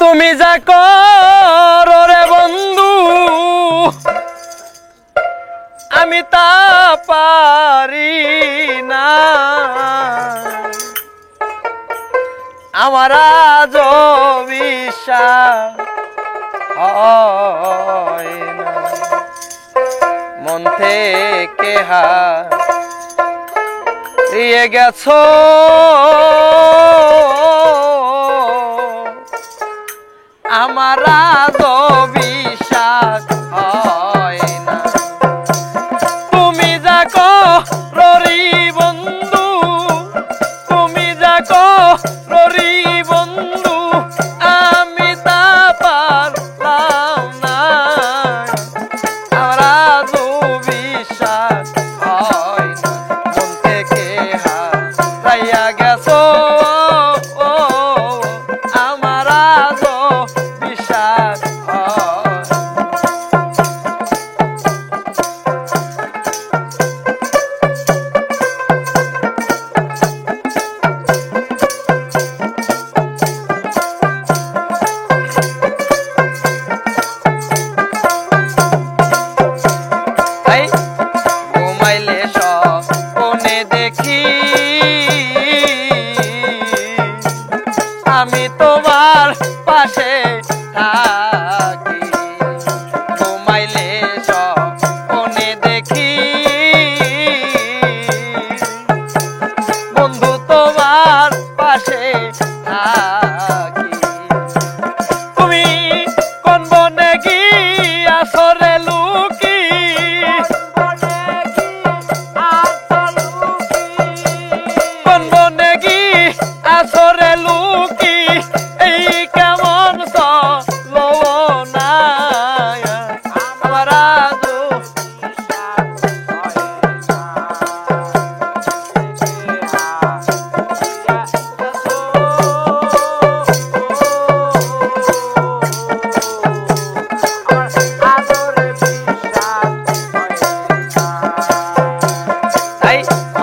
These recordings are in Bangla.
তুমি যা করো রে বন্ধু আমি তা পারি না, আমার আজ বিশ্বাস হয় না। মন থেকে হারিয়ে গেছো আমার আজ বিশ্বাস হয় না। তুমি যা করো বন্ধু, তুমি যা করো বন্ধু আমি তা পারলাম না, আমার আজ বিশ্বাস হয় না। মন থেকে হারাইয়া গেছো আমার আজ বিশ্বাস হয়। ঘুমাইলে স্বপ্নে দেখি আমি তোমার পাশে থাকি, ঘুমাইলে স্বপ্নে দেখি বন্ধু তোমার পাশে থাকি। তুমি কোন বনে গিয়াছো রে লুকি, কোন বনে গিয়াছো রে লুকি এই কেমন চলো না আমার আজ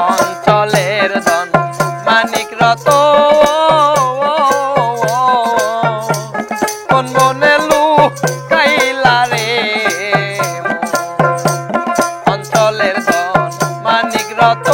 অঞ্চলের ধন মানিক রত কোন মনে লুকাইলা রে, অঞ্চলের ধন মানিক রত